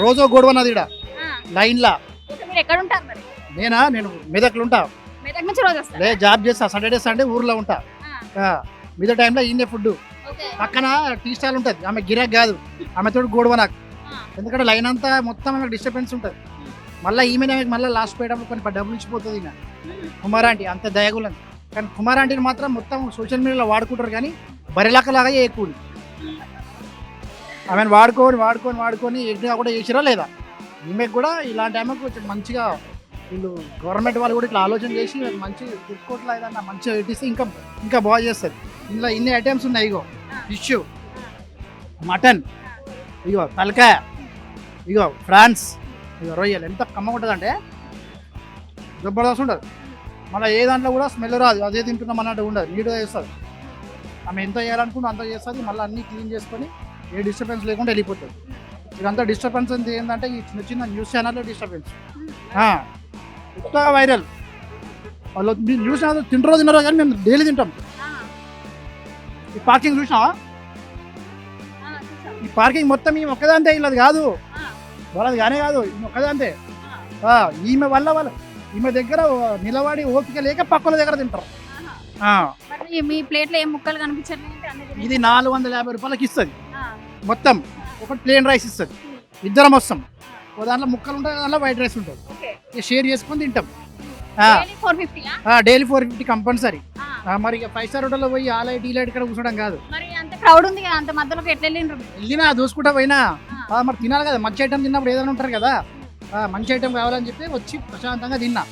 రోజు గొడవన్నది ఇక్కడ ఆ, లైన్లా. ఓకే, మీరు ఎక్కడ ఉంటారు మరి? నేను మెదక్లో ఉంటా. మెదక్ నుంచి రోజు వస్తారు. లే జాబ్ చేస్తా, సాటర్డే సండే ఊర్లో ఉంటా. మిగతా టైంలో ఈయనే ఫుడ్. ఓకే. పక్కన టీ స్టాల్ ఉంటుంది, ఆమె గిరాక్ కాదు, ఆమెతో గొడవ నాకు. ఆ, ఎందుకంటే లైన్ అంతా మొత్తం ఆమెకు డిస్టర్బెన్స్ ఉంటుంది. మళ్ళీ ఈమె మళ్ళీ లాస్ట్ పోయడం కొన్ని డబ్బులు ఇచ్చిపోతుంది. ఈయన కుమారాంటి అంత దయగులం, కానీ కుమారాంటిని మాత్రం మొత్తం సోషల్ మీడియాలో వాడుకుంటారు, కానీ బరిలక్కలాగా ఎక్కువ ఆమెను వాడుకొని ఎగ్గా కూడా చేసిరా లేదా. ఈమెకు కూడా ఇలాంటి ఆమెకు కొంచెం మంచిగా వీళ్ళు గవర్నమెంట్ వాళ్ళు కూడా ఇట్లా ఆలోచన చేసి మంచి ఫుడ్ కోర్ట్లో ఏదన్నా మంచిగా పెట్టిస్తే ఇంకా బాగా చేస్తుంది. ఇందులో ఇన్ని ఐటమ్స్ ఉన్నాయి. ఇగో ఫిష్, మటన్, ఇగో తలకాయ, ఇగో ఫ్రాన్స్, ఇగో రొయ్యలు. ఎంత కమ్మగా ఉంటుంది అంటే జబర్దస్త్ ఉంటుంది. మళ్ళీ ఏ దాంట్లో కూడా స్మెల్ రాదు, అదే తింటున్నాం అన్నట్టు ఉండదు, నీట్గా చేస్తుంది. ఆమె ఎంత చేయాలనుకుంటే అంత చేస్తుంది. మళ్ళీ అన్నీ క్లీన్ చేసుకొని ఏ డిస్టర్బెన్స్ లేకుండా వెళ్ళిపోతుంది. ఇదంతా డిస్టర్బెన్స్ అంటే ఏంటంటే ఈ చిన్న చిన్న న్యూస్ ఛానల్లో డిస్టర్బెన్స్ కొత్తగా వైరల్. వాళ్ళు మీరు న్యూస్ ఛానల్ తినరో కానీ మేము డైలీ తింటాం. ఈ పార్కింగ్ చూసినావా? ఈ పార్కింగ్ మొత్తం ఈమె ఒక్కదాంతే, ఇల్లది కాదు, వాళ్ళది కానీ కాదు, ఈమె ఒక్కదాంతే. ఈమె వల్ల ఈమె దగ్గర నిలబడి ఓపిక లేక పక్కల దగ్గర తింటారు. మరి మీ ప్లేట్లో ఏం ముక్కలు కనిపించట్లేదు? ఇది 450 రూపాయలకి ఇస్తుంది మొత్తం. ఒకటి ప్లేన్ రైస్ ఇస్తుంది, ఇద్దరం వస్తాం. ఓ దాంట్లో ముక్కలు ఉంటాయి, దాంట్లో వైట్ రైస్ ఉంటుంది. ఇక షేర్ చేసుకొని తింటాం. Daily 450 compulsory. మరి ఇక 5 స్టార్ హోటల్లో పోయి ఆ లైట్ ఈ లైట్ ఇక్కడ కూర్చోడం కాదు. మరి అంత క్రౌడ్ ఉంది కదా, అంత మధ్యలోకి ఎట్లా వెళ్ళినా చూసుకుంటా పోయినా మరి తినాలి కదా. మంచి ఐటమ్ తిన్నప్పుడు ఏదైనా ఉంటారు కదా, మంచి ఐటమ్ కావాలని చెప్పి వచ్చి ప్రశాంతంగా తిన్నా.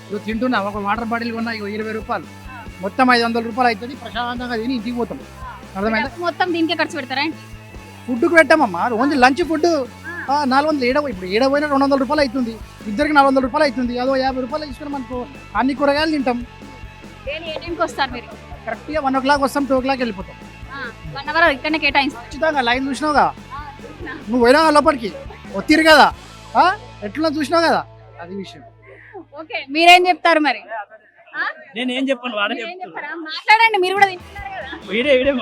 ఇక తింటున్నా. ఒక వాటర్ బాటిల్ కొన్నా, ఇక 20 రూపాయలు, మొత్తం 500 రూపాయలు అవుతుంది. ప్రశాంతంగా తిని ఇంటికి పోతాం. అర్థమైందా? మొత్తం దీనికే ఖర్చు పెడతారా? ఫుడ్కి పెట్టామమ్మా, ఓన్లీ లంచ్ ఫుడ్ 400. ఇప్పుడు ఏడపోయినా 200 రూపాయలు అవుతుంది, ఇద్దరికి 400 రూపాయలు అవుతుంది. అదో 50 రూపాయలు తీసుకుని మనకు అన్ని కూరగాయలు తింటాం. కరెక్ట్గా 1 o'clock వస్తాం, 2 o'clock వెళ్ళిపోతాం. 1 hour ఇక్కడనే కేటాయిస్తాం. ఖచ్చితంగా లైన్ చూసినావుగా, నువ్వు పోయినా లోపలికి ఒత్తిరు కదా, ఎట్లా చూసినావు కదా, అది విషయం. ఓకే, మీరేం చెప్తారు మరి? నేనేం చెప్పాను, వాడే మీరేం చెప్తారా? మాట్లాడండి, మీరు కూడా తింటున్నారు కదా. వీడే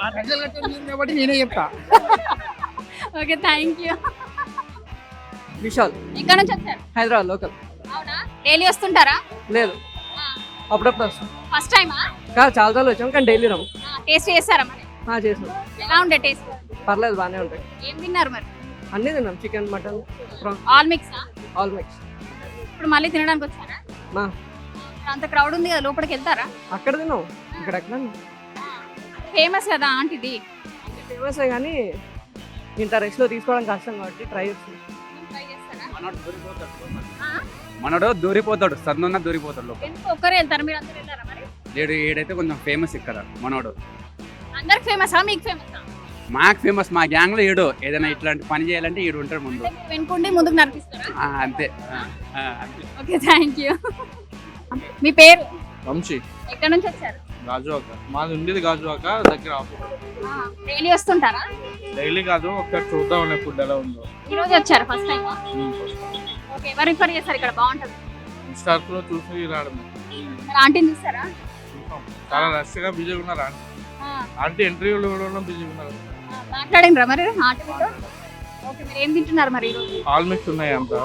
కాబట్టి నేనే చెప్తా. Okay, thank you. విశాల్, ఎక్కడ నుంచి వచ్చారు? హైదరాబాద్ లోకల్. అవునా, డైలీ వస్తుంటారా? లేదు, అప్పుడప్పుడు వస్తాం. ఫస్ట్ టైమా? కాదు, చాలా సార్లు వచ్చాం, కానీ డైలీ రాము. టేస్ట్ చేస్తారా మరి? చేసాం. ఎలా ఉండే టేస్ట్? పర్లేదు, బాగానే ఉంటాయి. ఏం తిన్నారు మరి? అన్నీ తిన్నాం, chicken, mutton, prawn, all mix. All mix. ఇప్పుడు మళ్ళీ తినడానికి వచ్చారా? అంత క్రౌడ్ ఉంది కదా, లోపలికి వెళ్తారా? అక్కడ తిన్నాం, ఇక్కడ ఎక్కడ ఫేమస్ కదా ఆంటీది. ఫేమస్ కానీ ఇంత రెస్ట్లో తీసుకోవడం కష్టం కాబట్టి ట్రై చేస్తాం. మనోడు దూరిపోతాడు, సన్నున్న దూరిపోతాడు. ఎందుకు ఒక్కరే వెళ్తారు, మీరు అందరు వెళ్తారా మరి? లేడు, ఏడైతే కొంచెం ఫేమస్ ఇక్కడ మనోడు. అందరికి ఫేమసా, మీకు ఫేమసా? మాకు ఫేమస్, మా గ్యాంగ్ లో ఏడు ఏదైనా ఇట్లాంటి పని చేయాలంటే ఈడు ఉంటాడు ముందు. వెనుకుండి ముందుకు నడిపిస్తారా? అంతే. Okay, thank you. మీ పేరు? వంశీ. ఎక్కడ నుంచి వచ్చారు? గాజువాక. మాది ఉండేది గాజువాక దగ్గర. డైలీ వస్తుంటారా? డైలీ కాదు, ఒకసారి చూద్దాం ఫుడ్ ఎలా ఉందో. ఈ రోజు వచ్చారు ఫస్ట్ టైం? ఓకే, ఎవరు రిఫర్ చేస్తారు ఇక్కడ బాగుంటుంది? ఇన్స్టాక్ లో చూసి రావడం. మరి ఆంటీని చూస్తారా? చాలా రష్ గా బిజీగా ఉన్నారు ఆంటీ ఇంటర్వ్యూలు కూడా బిజీగా ఉన్నారు. మాట్లాడినరా మరి ఆంటీతో? ఓకే, మీరు ఏం తింటున్నారు మరి ఈరోజు? ఆల్ మిక్స్ ఉన్నాయి, అంతా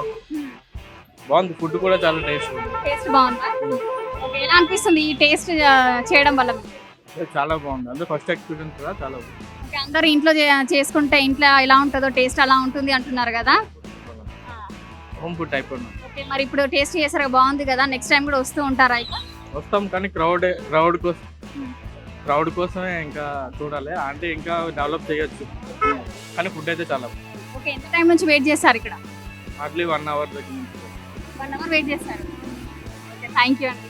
బాగుంది. ఫుడ్ కూడా చాలా టేస్ట్ ఉంది. టేస్ట్ బాగుందా? ఓకే, ఎలా అనిపిస్తుంది ఈ టేస్ట్ చేయడం వల్ల? చాలా బాగుంది, అంటే ఫస్ట్ ఎక్స్పీరియన్స్ కూడా చాలా బాగుంది. ఓకే, అందరూ ఇంట్లో చేసుకుంటే ఇంట్లో ఎలా ఉంటుందో టేస్ట్ అలా ఉంటుంది అంటున్నారు కదా. హోమ్ ఫుడ్ టైప్ ఉంది. ఓకే, మరి ఇప్పుడు టేస్ట్ చేసారు బాగుంది కదా, నెక్స్ట్ టైం కూడా వస్తూ ఉంటారా? ఇక వస్తాం, కానీ క్రౌడ్ కోసమే ఇంకా చూడాలి. అంటే ఇంకా డెవలప్ చేయొచ్చు, కానీ ఫుడ్ అయితే చాలా బాగుంది. ఓకే, ఎంత టైం నుంచి వెయిట్ చేస్తారు ఇక్కడ? హార్డ్లీ 1 hour దగ్గర నుంచి. 1 hour వెయిట్ చేస్తారు. ఓకే, థ్యాంక్ యూ అండి.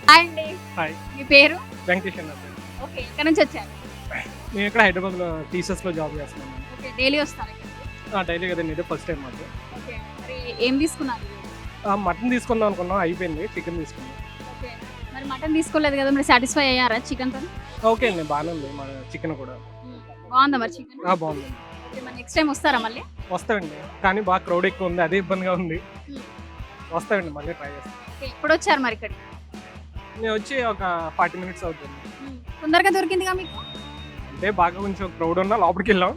హాయ్ అండి. హాయ్, మీ పేరు? వెంకటేష్ అన్న. ఓకే, ఎక్కడ నుంచి వచ్చారు? నేను ఇక్కడ హైదరాబాద్లో టీచర్స్లో జాబ్ చేస్తున్నాను. ఓకే, డైలీ వస్తారు ఇక్కడ? డైలీ కదండి, ఇదే ఫస్ట్ టైం మాకు. ఓకే, మరి ఏం తీసుకున్నారు? మటన్ తీసుకుందాం అనుకున్నాం, అయిపోయింది. చికెన్ తీసుకున్నాం. ఓకే, మరి మటన్ తీసుకోలేదు కదా, మరి సాటిస్ఫై అయ్యారా చికెన్తో? ఓకే అండి, బాగానే ఉంది. మన చికెన్ కూడా బాగుందా మరి చికెన్? బాగుంది. ఓకే, మరి నెక్స్ట్ టైం వస్తారా మళ్ళీ? వస్తామండి, కానీ బాగా క్రౌడ్ ఎక్కువ ఉంది, అదే ఇబ్బందిగా ఉంది. వస్తామండి, మళ్ళీ ట్రై చేస్తాం. ఓకే, ఎప్పుడు వచ్చారు మరి ఇక్కడ? నేను వచ్చి ఒక 40 minutes అవుతుంది. తొందరగా దొరికిందిగా మీకు? అంటే బాగా కొంచెం క్రౌడ్ ఉన్నా లోపలికి వెళ్ళాం,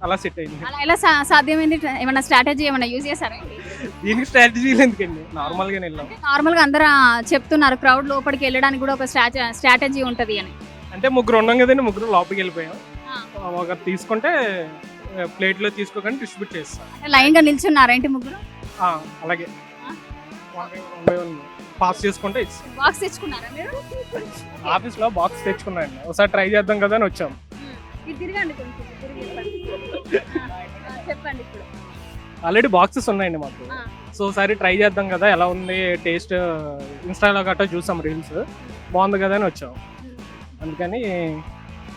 అలా సెట్ అయింది. అలా ఎలా సాధ్యమైంది? ఏమైనా స్ట్రాటజీ ఏమైనా యూజ్ చేశారా? దీనికి స్ట్రాటజీలు ఎందుకండి, నార్మల్గానే వెళ్ళాం. నార్మల్గా అందరూ చెప్తున్నారు క్రౌడ్ లోపలికి వెళ్ళడానికి కూడా ఒక స్ట్రాటజీ ఉంటుంది అని. అంటే ముగ్గురు ఉన్నాం కదండి, ముగ్గురు లోపలికి వెళ్ళిపోయాం. ఆ. ఒకరు తీసుకుంటే ప్లేట్లో తీసుకోకుండా డిస్ట్రిబ్యూట్ చేస్తాం. అంటే లైన్గా నిల్చున్నారా ఏంటి ముగ్గురు? అలాగే పాస్ చేసుకుంటే ఇస్తాం. బాక్స్ తెచ్చుకున్నారా మీరు? ఆఫీస్లో బాక్స్ తెచ్చుకున్నాండి, ఒకసారి ట్రై చేద్దాం కదా అని వచ్చాం. ఇది తిరగండి కొంచెం, తిరిగి చెప్పండి ఇప్పుడు. ఆల్రెడీ బాక్సెస్ ఉన్నాయండి మాకు. ఆ. సో ఒకసారి ట్రై చేద్దాం కదా ఎలా ఉంది టేస్ట్, ఇన్స్టాలో గట్రా చూసాం రీల్స్, బాగుంది కదా అని వచ్చాం. అందుకని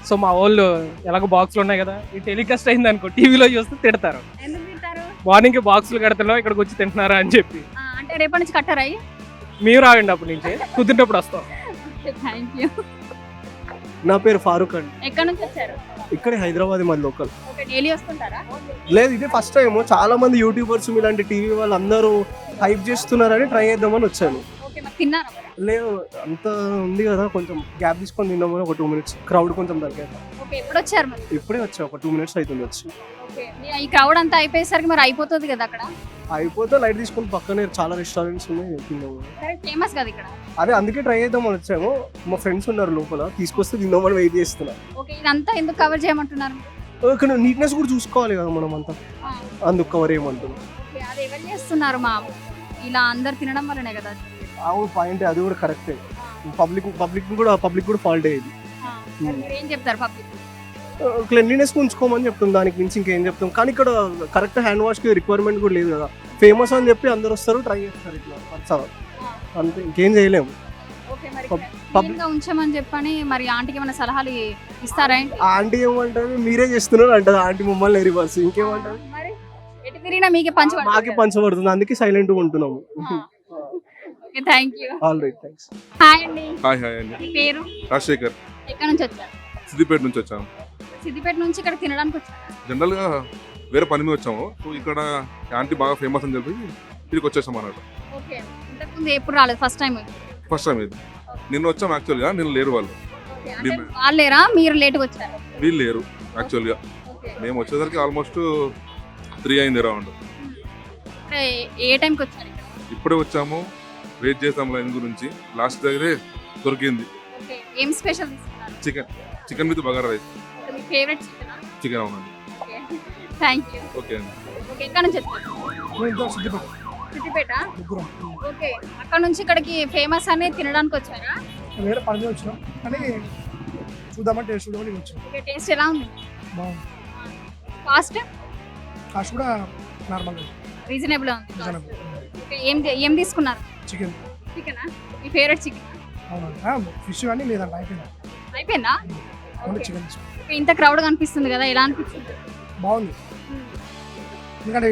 సో మా వాళ్ళు ఎలాగో బాక్స్లు ఉన్నాయి కదా, ఈ టెలికాస్ట్ అయింది అనుకో టీవీలో చూస్తే తిడతారు, ఎందుకు తింటారు? మార్నింగ్ బాక్సులు కడుతున్నావు ఇక్కడికి వచ్చి తింటున్నారా అని చెప్పి. అంటే రేపటి నుంచి కట్టారా? మీరు రాగండి అప్పటి నుంచి, కుదిరినప్పుడు వస్తాం. Thank you. నా పేరు ఫారూక్ అండి. ఎక్కడి నుంచి వచ్చారు? ఇక్కడే హైదరాబాద్ మాది లోకల్. Okay, daily వస్తుంటారా? లేదు, ఇదే ఫస్ట్ టైం. చాలా మంది యూట్యూబర్స్ ఇలాంటి టీవీ వాళ్ళు అందరూ హైప్ చేస్తున్నారని ట్రై చేద్దామని వచ్చాను. ఓకే, మరి తిన్నారా? లేదు, అంత ఉంది కదా, కొంచెం గ్యాప్ తీసుకొని తిందామని ఒక 2 minutes, క్రౌడ్ కొంచెం తగ్గాక. ఓకే, ఎప్పుడు వచ్చారు మరి? ఇప్పుడే వచ్చా, ఒక 2 minutes అవుతుంది వచ్చి. ఓకే, ఈ క్రౌడ్ అంతా అయిపోయేసరికి మరి అయిపోతుంది కదా అక్కడ? అయిపోతే లైట్ తీసుకొని పక్కనే చాలా రెస్టారెంట్స్ ఉన్నాయి తిందాము. సరే, ఫేమస్ కదా ఇక్కడ. అదే అందుకే ట్రై చేద్దామని వచ్చాము. మా ఫ్రెండ్స్ ఉన్నారు లోపల, తీసుకొస్తే తిందామని వెయిట్ చేస్తున్నా. ఓకే, ఇదంతా ఎందుకు కవర్ చేయమంటున్నారు? ఇక్కడ నీట్నెస్ కూడా చూసుకోవాలి కదా మనం అంతా, ఆ, అందుకు కవర్ చేయమంటున్నాం. ఓకే, అది ఎవరు చేస్తున్నారు మా ఇలా అందరు తినడం వల్లనే కదా? అవును, పాయింట్ అది కూడా కరెక్టే. పబ్లిక్ కూడా ఫాల్ట్ అయ్యేది. మరి మీరు ఏం చెప్తారు పబ్లిక్? క్లెన్లీనెస్ ఉంచుకోమని చెప్తాం, దానికి మించి ఇంకేం చెప్తాం. కానీ ఇక్కడ కరెక్ట్ హ్యాండ్ వాష్కి రిక్వైర్మెంట్ కూడా లేదు కదా. ఫేమస్ అని చెప్పి అందరు వస్తారు, ట్రై చేస్తారు ఇట్లా పర్సా, అంతే, ఇంకేం చేయలేము. ఓకే, మరి పబ్- క్లీన్గా ఉంచమని చెప్పని మరి ఆంటీకి ఏమైనా సలహాలు ఇస్తారా ఏంటి? ఆంటీ ఏమంటారు, మీరే చేస్తున్నారు అంటారు ఆంటీ, మమ్మల్ని రివర్స్ ఇంకేమంటారు, మరి ఎటు తిరిగినా మీకే పంచి మాకే పంచబడుతుంది, అందుకే సైలెంట్గా ఉంటున్నాము. Okay, thank you. All right, thanks. Hi అండి. హాయ్ హాయ్ అండి. మీ పేరు? రాజశేఖర్, ఎక్కడి నుంచి వచ్చారు? సిద్దిపేట నుంచి వచ్చాము. సిద్దిపేట నుంచి ఇక్కడ తినడానికి వచ్చారా? జనరల్గా వేరే పని మీద వచ్చాము. సో ఇక్కడ యాంటీ బాగా ఫేమస్ అని చెప్పి ఇక్కడికి వచ్చేసాం అన్నట్టు. ఓకే, ఇంతకుముందు ఎప్పుడు రాలేదు, ఫస్ట్ టైం? ఫస్ట్ టైం ఇది. నిన్న వచ్చాము యాక్చువల్గా, నిన్న లేరు వాళ్ళు. ఓకే, అంటే వాళ్ళు లేరా, మీరు లేట్గా వచ్చారు? వీళ్ళు లేరు యాక్చువల్గా. ఓకే, మేము వచ్చేసరికి ఆల్మోస్ట్ 3 అయింది అరౌండ్. అంటే ఏ టైంకి వచ్చారు ఇక్కడ? ఇప్పుడే వచ్చాము, వెయిట్ చేసాము లైన్ గురించి. లాస్ట్ దగ్గరే దొరికింది ఓకే, ఏం స్పెషల్ తీసుకున్నారు? Chicken with bagara rice. Me favourite చికెనా? చికెన్ అవునండి. Okay, thank you. ఓకే అండి. ఓకే, ఎక్కడ నుంచి వచ్చారు? సిద్దిపేట. ఓకే, అక్కడ నుంచి ఇక్కడికి ఫేమస్ అని తినడానికి వచ్చారా? వేరే పని మీద వచ్చినాం కానీ చూద్దామని టేస్ట్ చూద్దామని వచ్చాం. ఓకే, టేస్ట్ ఎలా ఉంది? బాగుంది. కాస్ట్? కాస్ట్ కూడా నార్మల్గా రీజనబుల్ ఉంది. ఓకే, ఏం తీసుకున్నారు? చికెన్. చికెనా? మీ ఫేవరెట్ చికెన్? అవునండి, ఫిష్ కానీ లేదండి, అయిపోయింది. అయిపోయిందా? Only okay. చికెన్ తీసుకున్నాం. ఓకే, ఇంత క్రౌడ్ కనిపిస్తుంది కదా, ఎలా అనిపిస్తుంది? బాగుంది, ఎందుకంటే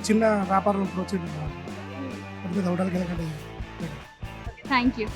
చిన్న వ్యాపారం ఇప్పుడు వచ్చేది పెద్ద హోటల్కి వెళ్ళకంటే. Thank you.